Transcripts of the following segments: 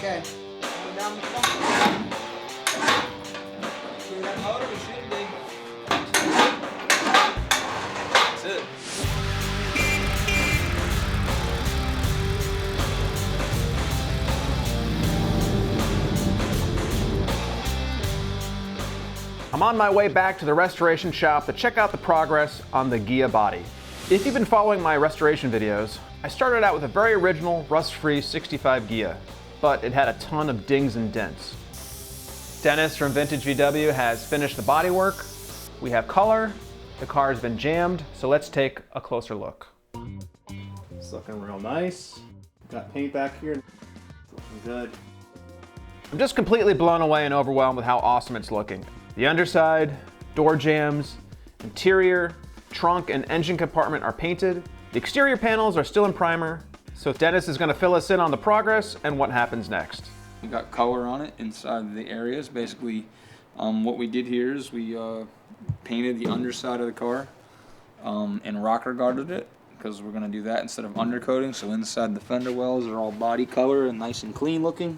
Okay. Put down the phone. Through that motor, we should be. That's it. I'm on my way back to the restoration shop to check out the progress on the Ghia body. If you've been following my restoration videos, I started out with a very original rust-free 65 Ghia, but it had a ton of dings and dents. Dennis from Vintage VW has finished the bodywork. We have color, the car has been jammed, so let's take a closer look. It's looking real nice. Got paint back here, it's looking good. I'm just completely blown away and overwhelmed with how awesome it's looking. The underside, door jambs, interior, trunk, and engine compartment are painted. The exterior panels are still in primer, so Dennis is going to fill us in on the progress and what happens next. We got color on it inside the areas. Basically, what we did here is we painted the underside of the car and rocker guarded it, because we're going to do that instead of undercoating. So inside the fender wells are all body color and nice and clean looking.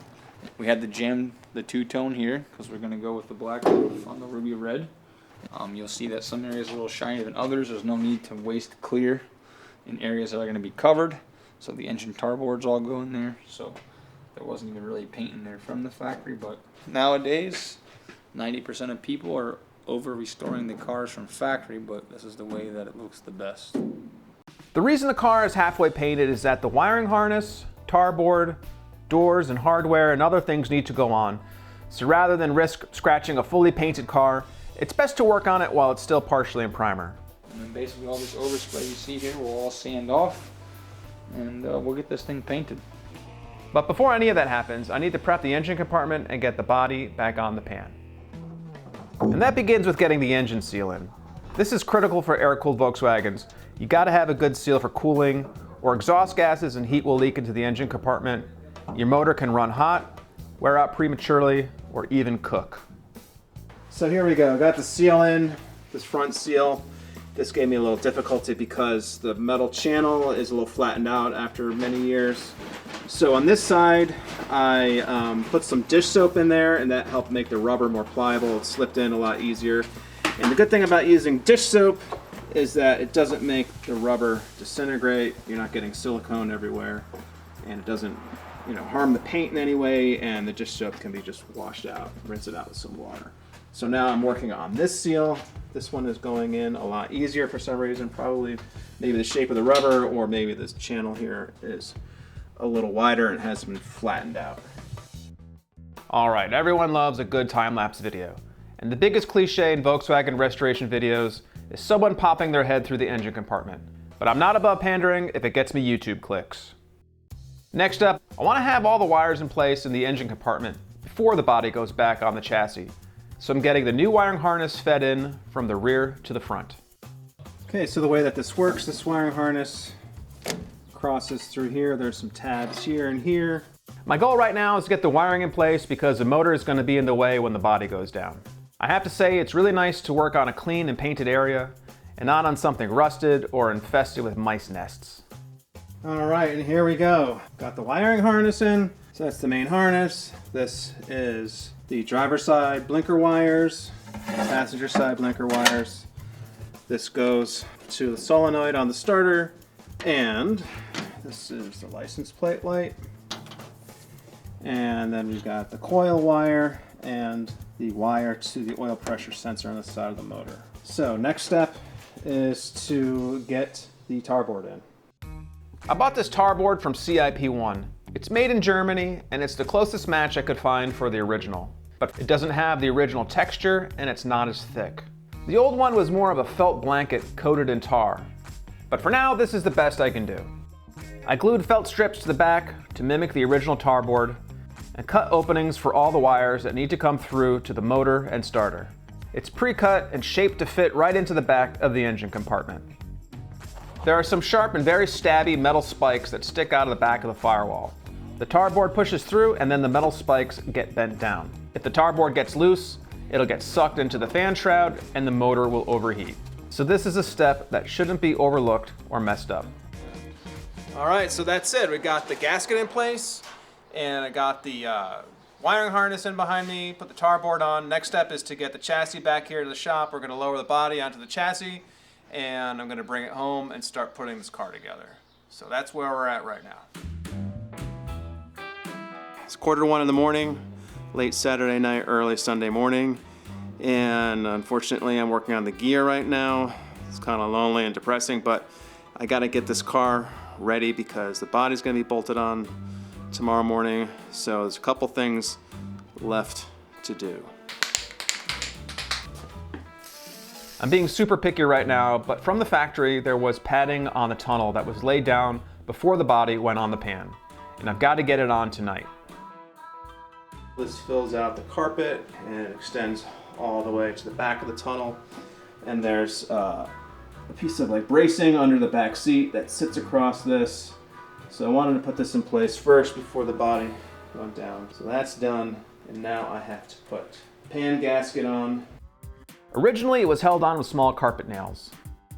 We had to jam the two-tone here because we're going to go with the black roof on the ruby red. You'll see that some areas are a little shinier than others. There's no need to waste clear in areas that are going to be covered. So the engine tar boards all go in there. So there wasn't even really paint in there from the factory. But nowadays, 90% of people are over restoring the cars from factory, but this is the way that it looks the best. The reason the car is halfway painted is that the wiring harness, tar board, doors and hardware and other things need to go on. So rather than risk scratching a fully painted car, it's best to work on it while it's still partially in primer. And then basically all this overspray you see here will all sand off, and we'll get this thing painted. But before any of that happens, I need to prep the engine compartment and get the body back on the pan. And that begins with getting the engine seal in. This is critical for air-cooled Volkswagens. You gotta have a good seal for cooling, or exhaust gases and heat will leak into the engine compartment. Your motor can run hot, wear out prematurely, or even cook. So here we go, got the seal in, this front seal. This gave me a little difficulty because the metal channel is a little flattened out after many years. So on this side, I put some dish soap in there, and that helped make the rubber more pliable. It slipped in a lot easier. And the good thing about using dish soap is that it doesn't make the rubber disintegrate. You're not getting silicone everywhere, and it doesn't harm the paint in any way, and the dish soap can be just washed out, rinse it out with some water. So now I'm working on this seal. This one is going in a lot easier for some reason, probably maybe the shape of the rubber, or maybe this channel here is a little wider and has been flattened out. All right, everyone loves a good time-lapse video. And the biggest cliche in Volkswagen restoration videos is someone popping their head through the engine compartment. But I'm not above pandering if it gets me YouTube clicks. Next up, I want to have all the wires in place in the engine compartment before the body goes back on the chassis. So I'm getting the new wiring harness fed in from the rear to the front. Okay, so the way that this works, this wiring harness crosses through here. There's some tabs here and here. My goal right now is to get the wiring in place because the motor is going to be in the way when the body goes down. I have to say it's really nice to work on a clean and painted area and not on something rusted or infested with mice nests. All right, and here we go. Got the wiring harness in. So that's the main harness. This is the driver's side blinker wires, passenger side blinker wires. This goes to the solenoid on the starter, and this is the license plate light. And then we've got the coil wire and the wire to the oil pressure sensor on the side of the motor. So next step is to get the tar board in. I bought this tar board from CIP1. It's made in Germany, and it's the closest match I could find for the original. But it doesn't have the original texture, and it's not as thick. The old one was more of a felt blanket coated in tar. But for now, this is the best I can do. I glued felt strips to the back to mimic the original tar board, and cut openings for all the wires that need to come through to the motor and starter. It's pre-cut and shaped to fit right into the back of the engine compartment. There are some sharp and very stabby metal spikes that stick out of the back of the firewall. The tar board pushes through, and then the metal spikes get bent down. If the tar board gets loose, it'll get sucked into the fan shroud and the motor will overheat. So this is a step that shouldn't be overlooked or messed up. All right, so that's it. We got the gasket in place, and I got the wiring harness in behind me, put the tar board on. Next step is to get the chassis back here to the shop. We're gonna lower the body onto the chassis, and I'm gonna bring it home and start putting this car together. So that's where we're at right now. It's 1:45 in the morning, late Saturday night, early Sunday morning. And unfortunately, I'm working on the Ghia right now. It's kind of lonely and depressing, but I gotta get this car ready because the body's gonna be bolted on tomorrow morning. So there's a couple things left to do. I'm being super picky right now, but from the factory, there was padding on the tunnel that was laid down before the body went on the pan. And I've got to get it on tonight. This fills out the carpet and it extends all the way to the back of the tunnel. And there's a piece of like bracing under the back seat that sits across this. So I wanted to put this in place first before the body went down. So that's done. And now I have to put pan gasket on. Originally, it was held on with small carpet nails.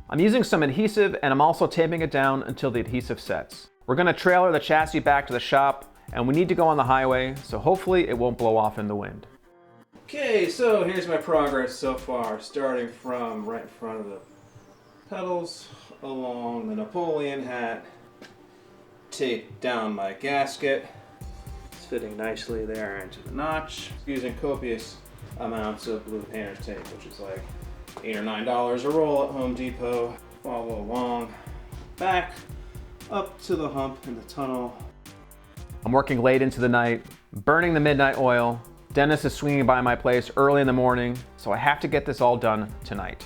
I'm using some adhesive and I'm also taping it down until the adhesive sets. We're gonna trailer the chassis back to the shop and we need to go on the highway, so hopefully it won't blow off in the wind. Okay, so here's my progress so far, starting from right in front of the pedals, along the Napoleon hat, tape down my gasket. It's fitting nicely there into the notch, using copious amounts of blue painter's tape, which is like $8 or $9 a roll at Home Depot. Follow along, back up to the hump in the tunnel. I'm working late into the night, burning the midnight oil. Dennis is swinging by my place early in the morning, so I have to get this all done tonight.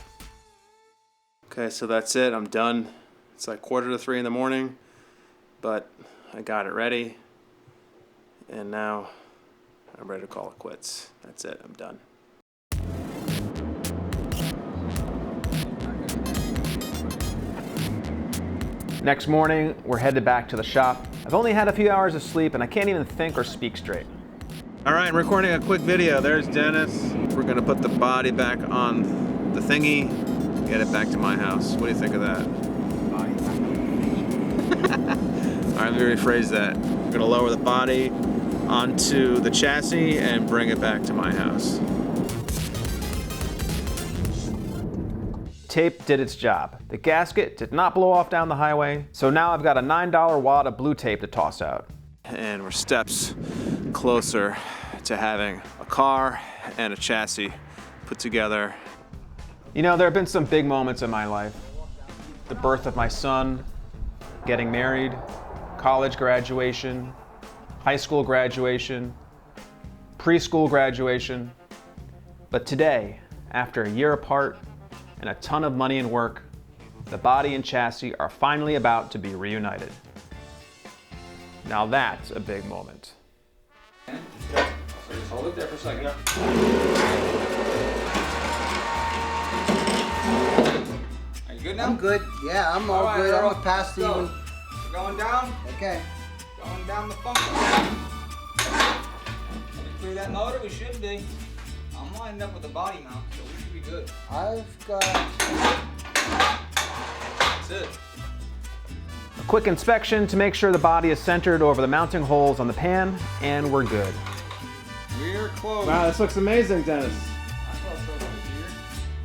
Okay, so that's it, I'm done. It's like 2:45 in the morning, but I got it ready, and now I'm ready to call it quits. That's it, I'm done. Next morning, we're headed back to the shop. I've only had a few hours of sleep and I can't even think or speak straight. All right, I'm recording a quick video. There's Dennis. We're gonna put the body back on the thingy, get it back to my house. What do you think of that? All right, let me rephrase that. We're gonna lower the body onto the chassis and bring it back to my house. Tape did its job. The gasket did not blow off down the highway, so now I've got a $9 wad of blue tape to toss out. And we're steps closer to having a car and a chassis put together. You know, there have been some big moments in my life. The birth of my son, getting married, college graduation, high school graduation, preschool graduation. But today, after a year apart and a ton of money and work, the body and chassis are finally about to be reunited. Now that's a big moment. So just hold it there for a second. Are you good now? I'm good. Yeah, I'm all good. I'm gonna pass the even. We're going down. Okay. Going down the function. Clear that motor, we should be. I'm lined up with the body mount, so we should be good. I've got. That's it. A quick inspection to make sure the body is centered over the mounting holes on the pan, and we're good. We're close. Wow, this looks amazing, Dennis. I thought so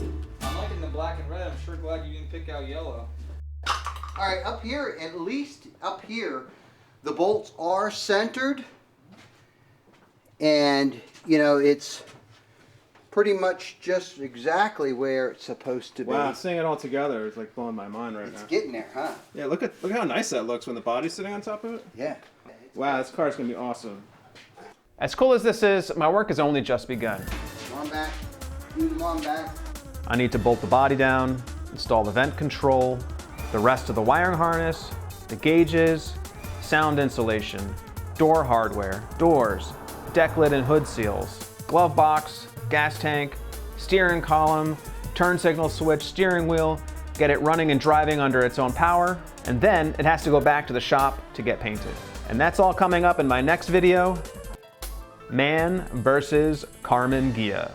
here. I'm liking the black and red. I'm sure glad you didn't pick out yellow. All right, up here, at least up here, the bolts are centered, and you know it's pretty much just exactly where it's supposed to be. Wow, seeing it all together is like blowing my mind right It's now. getting there, huh? Yeah, look how nice that looks when the body's sitting on top of it. Yeah. Wow, this car's gonna be awesome. As cool as this is, my work has only just begun. Come on back. Do them on back. I need to bolt the body down, install the vent control, the rest of the wiring harness, the gauges, sound insulation, door hardware, doors, deck lid and hood seals, glove box, gas tank, steering column, turn signal switch, steering wheel, get it running and driving under its own power, and then it has to go back to the shop to get painted. And that's all coming up in my next video, Man versus Karmann Ghia.